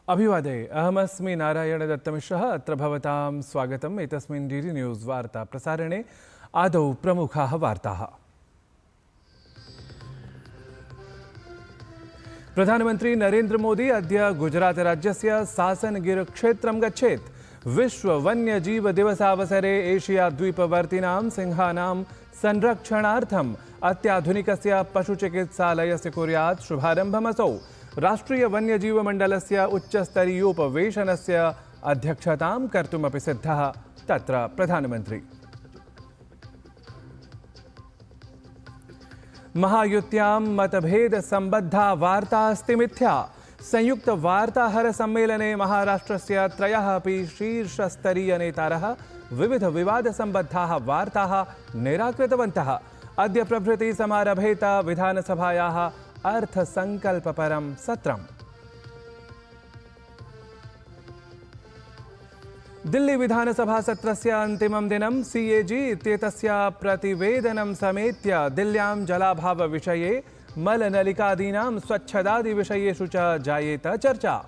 अभिवादे अहमस्मि नारायण दत्तमिश्रः अत्र भवतां स्वागतम् एतस्मिन् डीडी न्यूज़ वार्ता प्रसारणे आदौ प्रमुखाः वार्ताः। प्रधानमन्त्री नरेन्द्र मोदी अद्य गुजरात राज्यस्य सासनगिर क्षेत्रं गच्छेत्। विश्व वन्यजीव दिवसावसरे एशिया द्वीपवर्तिनां सिंहानां संरक्षणार्थम् अत्याधुनिकस्य पशुचिकित्सालयस्य कुर्यात् शुभारम्भमसौ। राष्ट्रीय वन्यजीव मण्डलस्य उच्चस्तरीयोपवेशनस्य अध्यक्षतां कर्तुमपि सिद्धः तत्र प्रधानमन्त्री। महायुत्यां मतभेद संबद्धा वार्ता अस्ति मिथ्या। संयुक्त वार्ताहर सम्मेलने महाराष्ट्रस्य त्रयः अपि शीर्षस्तरीय नेतारः विविध विवाद संबद्धाः वार्ताः निराकृतवन्तः। अद्य प्रभृति समारभेत विधानसभायाः अर्थसंकल्पपरं सत्रम्। दिल्ली विधानसभा सत्रस्य अन्तिमं दिनं सीएजी इत्येतस्य प्रतिवेदनं समेत्य दिल्ल्यां जलाभाव विषये मलनलिकादीनां स्वच्छदादि विषयेषु च जायेत चर्चा।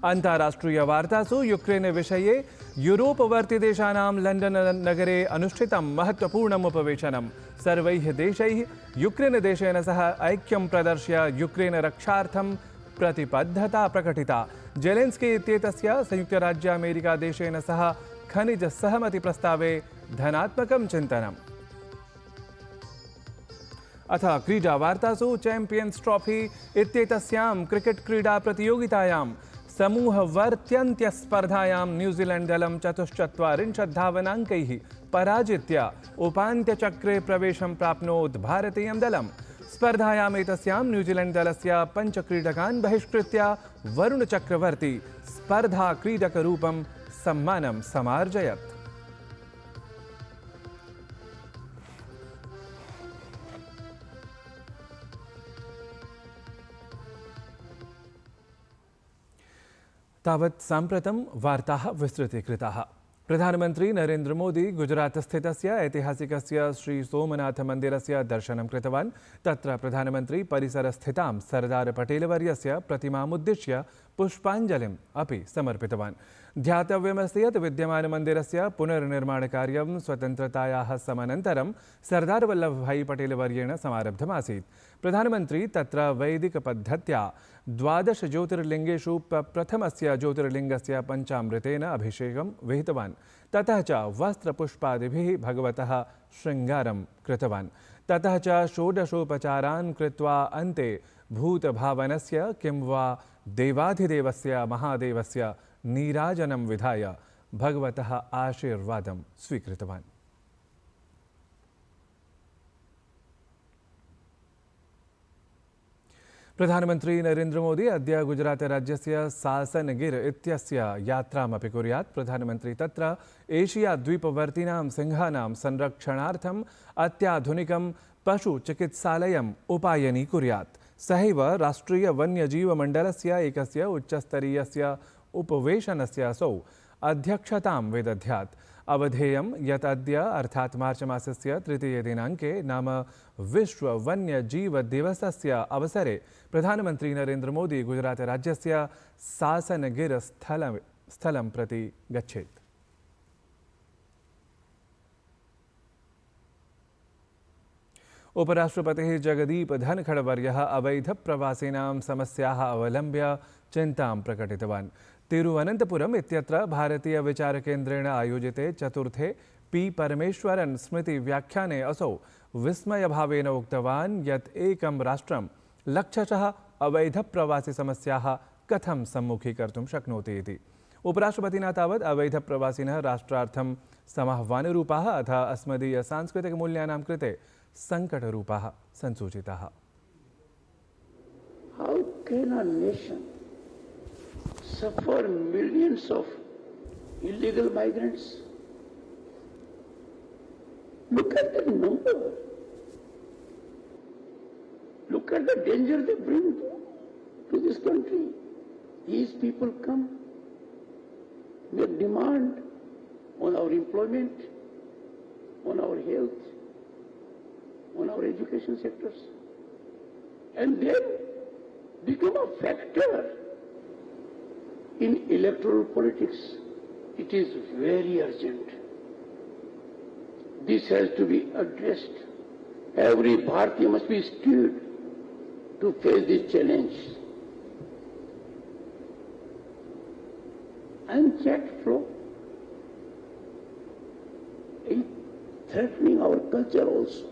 अन्ताराष्ट्रीय वार्तासु यूक्रेन विषये यूरोपवर्तिदेशानां लण्डन नगरे अनुष्ठितं महत्वपूर्णम् उपवेशनं। सर्वैः देशैः यूक्रेन देशेन सह ऐक्यं प्रदर्श्य यूक्रेन रक्षार्थं प्रतिबद्धता प्रकटिता। जेलेन्स्की इत्येतस्य संयुक्तराज्य अमेरिका देशेन सह खनिज सहमति प्रस्तावे धनात्मकं चिन्तनम्। अथ क्रीडा वार्तासु चैम्पियन्स् ट्रॉफी इत्येतस्यां क्रिकेट क्रीडा प्रतियोगितायां समूहवर्त्यन्त्यस्पर्धायां न्यूजीलैंड दलं 44 धावनाङ्कैः पराजित्य उपान्त्यचक्रे प्रवेशं प्राप्नोत् भारतीयं दलम्। स्पर्धायाम् एतस्यां न्यूजीलैंड दलस्य 5 क्रीडकान् बहिष्कृत्य वरुण चक्रवर्ती स्पर्धा क्रीडकरूपं सम्मानं समार्जयत्। तावत् साम्प्रतं वार्ताः विस्तृतीकृताः। प्रधानमन्त्री नरेन्द्र मोदी गुजरातस्थितस्य ऐतिहासिकस्य श्री सोमनाथ मन्दिरस्य दर्शनं कृतवान्। तत्र प्रधानमन्त्री परिसरस्थितां सरदार पटेलवर्यस्य प्रतिमामुद्दिश्य पुष्पाञ्जलिम् अपि समर्पितवान्। ध्यातव्यमस्ति यत् विद्यमानमन्दिरस्य पुनर्निर्माणकार्यं स्वतन्त्रतायाः समनन्तरं सरदार वल्लभभाई पटेलवर्येण समारब्धमासीत्। प्रधानमन्त्री तत्र वैदिकपद्धत्या 12 ज्योतिर्लिङ्गेषु प्रथमस्य ज्योतिर्लिङ्गस्य पञ्चामृतेन अभिषेकं विहितवान्। ततः च वस्त्रपुष्पादिभिः भगवतः शृङ्गारं कृतवान्। ततः च षोडशोपचारान् कृत्वा अन्ते भूतभावनस्य किं वा देवाधिदेवस्य महादेवस्य नीराजनं विधाय भगवतः आशीर्वादं स्वीकृतवान्। प्रधानमन्त्री नरेन्द्र मोदी अद्य गुजरात राज्यस्य सासनगिर इत्यस्य यात्रामपि कुर्यात्। प्रधानमन्त्री तत्र एशिया द्वीपवर्तीनां सिंहानां संरक्षणार्थम् अत्याधुनिकं पशुचिकित्सालयम् उपायनी कुर्यात्। सहैव राष्ट्रीय वन्यजीव मण्डलस्य एकस्य उच्चस्तरीयस्य उपवेशनस्य असौ अध्यक्षतां विदध्यात्। अवधेयं यत् अद्य अर्थात् मार्च मासस्य 3 दिनाङ्के नाम विश्व वन्यजीव दिवसस्य अवसरे प्रधानमन्त्री नरेन्द्र मोदी गुजरात राज्यस्य सासनगिर स्थलं प्रति गच्छेत्। उपराष्ट्रपतिः जगदीप धनखडवर्यः अवैध प्रवासिनां समस्याः अवलम्ब्य चिन्तां प्रकटितवान्। तिरुवनन्तपुरम् इत्यत्र भारतीय विचारकेन्द्रेण आयोजिते 4थे पी परमेश्वरन् स्मृति व्याख्याने असौ विस्मयभावेन उक्तवान् यत् एकं राष्ट्रं लक्षशः अवैध प्रवासी समस्याः कथं सम्मुखीकर्तुं शक्नोति इति। उपराष्ट्रपतिना तावत् अवैध प्रवासिनः राष्ट्रार्थं समाह्वानरूपाः अथ अस्मदीय सांस्कृतिकमूल्यानां कृते संकटरूपाः संसूचिताः। How can a nation suffer millions of illegal migrants? Look at the number. Look at the danger they bring to this country. These people come, make demand on our employment, on our health, on our education sectors. And then become a factor in electoral politics. It is very urgent. This has to be addressed. Every Bharatiya must be stirred to face this challenge. Unchecked flow is threatening our culture also.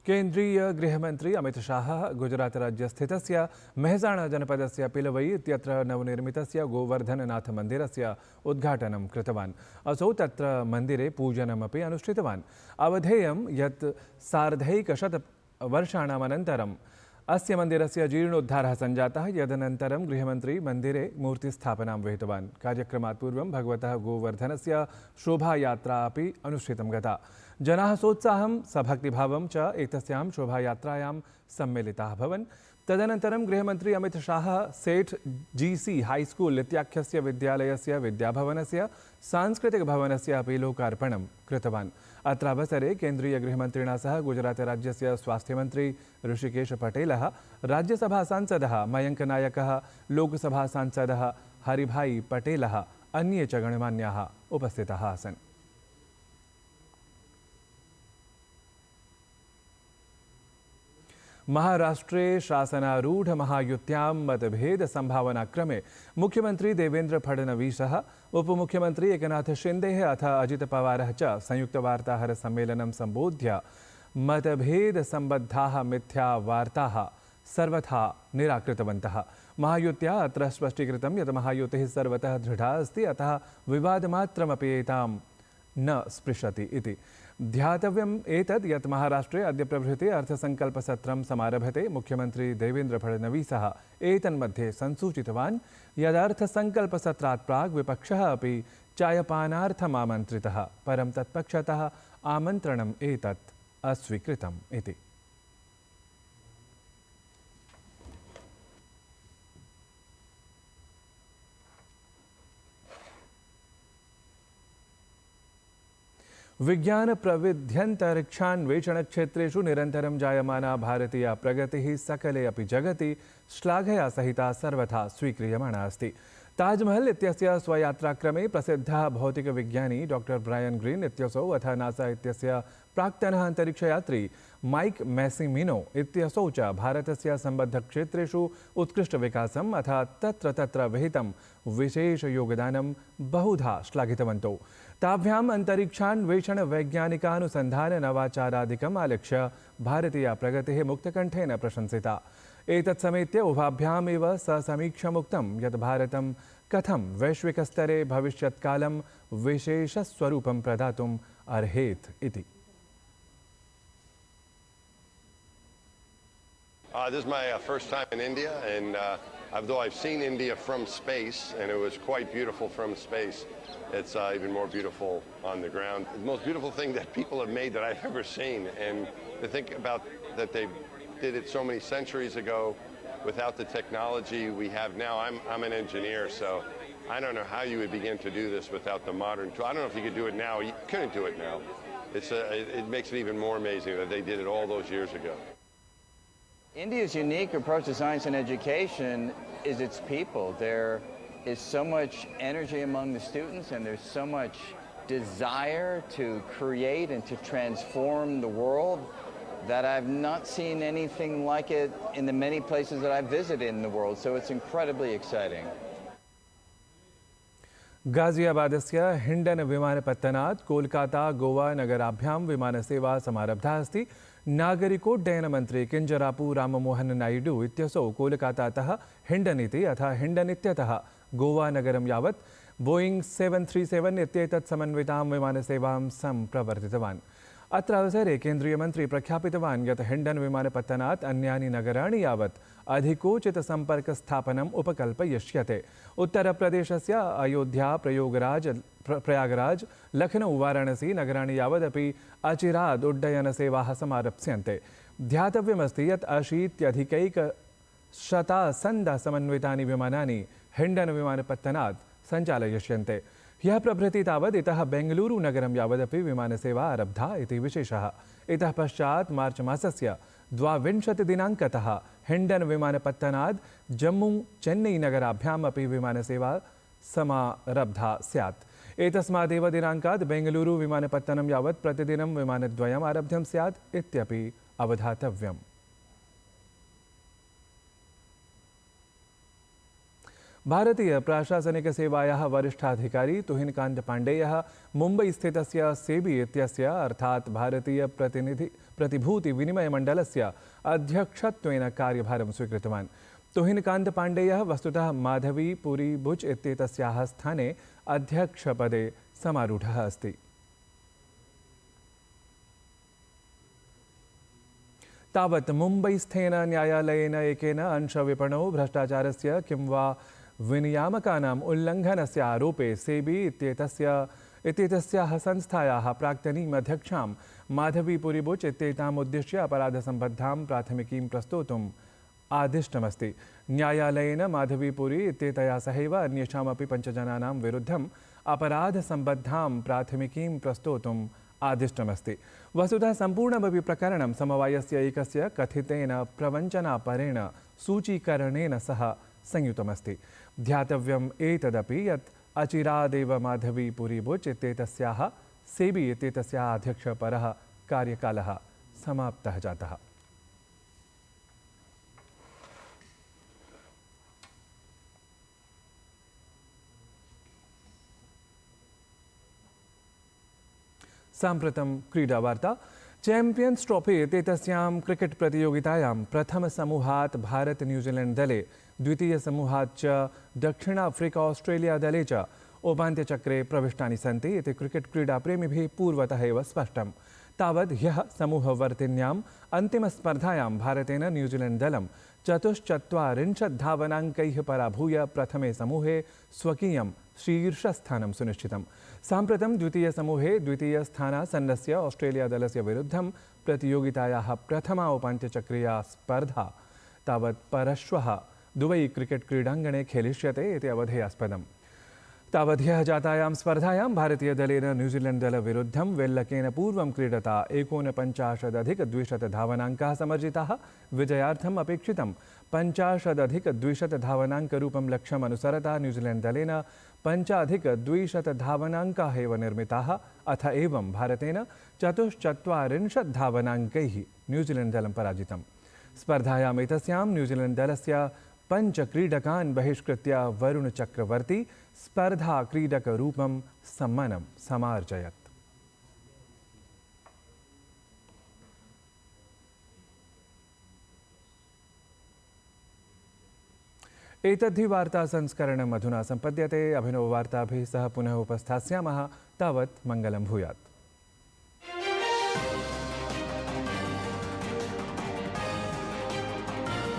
केन्द्रीय गृहमन्त्री अमितशाहः गुजरातराज्यस्थितस्य मेहसाणा-जनपदस्य पिलवै इत्यत्र नवनिर्मितस्य गोवर्धननाथमन्दिरस्य उद्घाटनं कृतवान्। असौ तत्र मन्दिरे पूजनमपि अनुष्ठितवान्। अवधेयं यत् सार्धैकशतवर्षाणाम् अनन्तरम् अस्य मन्दिरस्य जीर्णोद्धारः सञ्जातः, यदनन्तरं गृहमन्त्री मन्दिरे मूर्तिस्थापनां विहितवान्। कार्यक्रमात् पूर्वं भगवतः गोवर्धनस्य शोभायात्रा अपि अनुष्ठितं गता। जनाः सोत्साहं सभक्तिभावं च एतस्यां शोभायात्रायां सम्मिलिताः भवन्। तदनन्तरं गृहमन्त्री अमितशाहः सेठ जीसी हाईस्कूल् इत्याख्यस्य विद्यालयस्य विद्याभवनस्य सांस्कृतिकभवनस्य अपि लोकार्पणं कृतवान्। अत्रावसरे केन्द्रीयगृहमन्त्रिणा सह गुजरातराज्यस्य स्वास्थ्यमन्त्री ऋषिकेशपटेलः, राज्यसभासांसदः मयङ्कनायकः, लोकसभासांसदः हरिभाई पटेलः, अन्ये च गणमान्याः उपस्थिताः आसन्। महाराष्ट्रे शासनारूढ़ महायुत्यां मतभेद संभावनाक्रमे मुख्यमंत्री देवेंद्र फडणवीसः, उपमुख्यमंत्री एकनाथ शिंदे अथ अजित पवारः च संयुक्त वार्ताहर सम्मेलनं संबोध्य मतभेद संबद्धाः मिथ्या वार्ताः सर्वथा निराकृतवन्तः। महायुत्या अत्र स्पष्टीकृतं यत् महायुतिः सर्वतः दृढा अस्ति, अतः विवादमात्रमपि एतां न स्पृशति इति। ध्यातव्यम् एतद् यत् महाराष्ट्रे अद्य प्रभृति अर्थसङ्कल्पसत्रं समारभते। मुख्यमंत्री देवेंद्र फडणवीसः एतन्मध्ये संसूचितवान् यदर्थसङ्कल्पसत्रात् प्राक् विपक्षः अपि चायपानार्थम् आमन्त्रितः, परं तत्पक्षतः आमन्त्रणम् एतत् अस्वीकृतम् इति। विज्ञान प्रविध्यन्तरिक्षान्वेषण क्षेत्रेषु निरन्तरं जायमाना भारतीया प्रगतिः सकले अपि जगति श्लाघया सहिता सर्वथा स्वीक्रियमाणा अस्ति। ताजमहल इत्यस्य स्वयात्राक्रमे प्रसिद्धः भौतिकविज्ञानी डॉक्टर ब्रायन ग्रीन इत्यसौ अथ नासा इत्यस्य प्राक्तनः अन्तरिक्षयात्री माइक मैसिमिनो इत्यसौ च भारतस्य सम्बद्धक्षेत्रेषु उत्कृष्टविकासम् अथ तत्र विहितं विशेषयोगदानं बहुधा श्लाघितवन्तौ। ताभ्याम् अन्तरिक्षान्वेषण वैज्ञानिकानुसन्धान नवाचारादिकम् आलक्ष्य भारतीया प्रगतिः मुक्तकण्ठेन प्रशंसिता। एतत् समेत्य उभाभ्यामेव समीक्षमुक्तं यत् भारतं कथं वैश्विकस्तरे भविष्यत्कालं विशेषस्वरूपं प्रदातुम् अर्हेत् इति। This is my first time in India, and although I've seen India from space, and it was quite beautiful from space, it's even more beautiful on the ground. The most beautiful thing that people have made that I've ever seen, and to think about that they did it so many centuries ago without the technology we have now. I'm an engineer, so I don't know how you would begin to do this without the modern tool. I don't know if you could do it now. You couldn't do it now. It makes it even more amazing that they did it all those years ago. India's unique approach to science and education is its people. There is so much energy among the students, and there's so much desire to create and to transform the world that I've not seen anything like it in the many places that I've visited in the world. So it's incredibly exciting. गाजियाबादस्य Hindon विमानपत्तनात् Kolkata Goa नगराभ्यां विमानसेवा समारब्धा अस्ति। नागरिकोड्डयनमन्त्री किञ्जरापु राममोहन नायडू इत्यसौ कोलकातातः हिंडन इति अथ हिंडन इत्यतः गोवा नगरं यावत् Boeing 737 इत्येतत् समन्वितां विमानसेवां सम्प्रवर्तितवान्। अत्र अवसरे केन्द्रीयमन्त्री प्रख्यापितवान् यत् हिंडन विमानपत्तनात् अन्यानि नगराणि यावत् अधिकोचितसम्पर्कस्थापनम् उपकल्पयिष्यते। उत्तरप्रदेशस्य अयोध्या, प्रयागराज, लखनऊ, वाराणसी नगराणि यावदपि अचिराद् उड्डयनसेवाः समारप्स्यन्ते। ध्यातव्यमस्ति यत् 80+ समन्वितानि विमानानि हिंडन विमानपत्तनात् सञ्चालयिष्यन्ते। ह्यः प्रभृति तावत् इतः बेङ्गलूरुनगरं यावदपि विमानसेवा आरब्धा इति विशेषः। इतः पश्चात् मार्च मासस्य 22 दिनाङ्कतः हिण्डन् विमानपत्तनात् जम्मू चेन्नई नगराभ्याम् अपि विमानसेवा समारब्धा स्यात्। एतस्मादेव दिनाङ्कात् बेङ्गलूरु विमानपत्तनं यावत् प्रतिदिनं विमानद्वयम् आरब्धं स्यात् इत्यपि अवधातव्यम्। भारतीय प्रशासनिक सेवायाः वरिष्ठाधिकारी तुहिनकान्त पाण्डेयः मुम्बई स्थितस्य सेबी इत्यस्य अर्थात् भारतीय प्रतिभूति विनिमय मण्डलस्य अध्यक्षत्वेन कार्यभारं स्वीकृतवान्। तुहिनकान्त पाण्डेयः वस्तुतः माधवी पुरी बुच् इत्येतस्याः स्थाने अध्यक्षपदे समारूढः अस्ति। तावत् मुम्बईस्थेन न्यायालयेन एकेन अंशविपणौ भ्रष्टाचारस्य किं वा विनियामकानाम् उल्लङ्घनस्य आरोपे सेबी इत्येतस्याः संस्थायाः प्राक्तनीम् अध्यक्षां माधवी पुरी बुच् इत्येताम् उद्दिश्य अपराधसम्बद्धां प्राथमिकीं प्रस्तोतुम् आदिष्टमस्ति। न्यायालयेन माधवी पुरी इत्येतया सहैव अन्येषामपि 5 जनानां विरुद्धम् अपराधसम्बद्धां प्राथमिकीं प्रस्तोतुम् आदिष्टमस्ति। वस्तुतः सम्पूर्णमपि प्रकरणं समवायस्य एकस्य कथितेन प्रवञ्चनापरेण सूचीकरणेन सह संयुतमस्ति। ध्यातव्यम् एतदपि यत् अचिरादेव माधवी पुरी बुच् इत्येतस्याः सेबी इत्येतस्याः अध्यक्षपरः कार्यकालः समाप्तः जातः। साम्प्रतं क्रीडावार्ता। चैम्पियन्स् ट्रॉफी इत्येतस्यां क्रिकेट् प्रतियोगितायां प्रथमसमूहात् भारत न्यूजीलैण्ड् दले, द्वितीयसमूहात् च दक्षिण अफ्रीका ऑस्ट्रेलिया दले च उपान्त्यचक्रे प्रविष्टानि सन्ति इति क्रिकेट् क्रीडाप्रेमिभिः पूर्वतः एव स्पष्टम्। तावत् ह्यः समूहवर्तिन्याम् अन्तिमस्पर्धायां भारतेन न्यूजीलैण्ड् दलं 44 धावनाङ्कैः पराभूय प्रथमे समूहे स्वकीयं शीर्षस्थानं सुनिश्चितम्। साम्प्रतं द्वितीयसमूहे द्वितीयस्थानासन्नस्य ऑस्ट्रेलिया दलस्य विरुद्धं प्रतियोगितायाः प्रथमा उपान्त्यचक्रीया स्पर्धा तावत् परश्वः दुबई क्रिकेट् क्रीडाङ्गणे खेलिष्यते इति अवधेयास्पदम्। तावत् ह्यः जातायां स्पर्धायां भारतीयदलेन न्यूजीलैण्ड् दलविरुद्धं वेल्लकेन पूर्वं क्रीडता 49,200 धावनाङ्काः समर्जिताः। विजयार्थम् अपेक्षितं 50,200 धावनाङ्करूपं लक्ष्यम् अनुसरता न्यूजीलैण्ड् दलेन 5,200 धावनाङ्काः एव निर्मिताः। अथ एवं भारतेन 44 धावनाङ्कैः न्यूजीलैण्ड् दलं पराजितम्। स्पर्धायाम् एतस्यां न्यूजीलैण्ड् दलस्य 5 क्रीडकान् बहिष्कृत्य वरुण चक्रवर्ती स्पर्धा क्रीडकरूपं सम्मानं समार्जयत्। एतद्धि वार्ता संस्करणम् अधुना सम्पद्यते। अभिनववार्ताभिः सह पुनः उपस्थास्यामः। तावत् मङ्गलं भूयात्।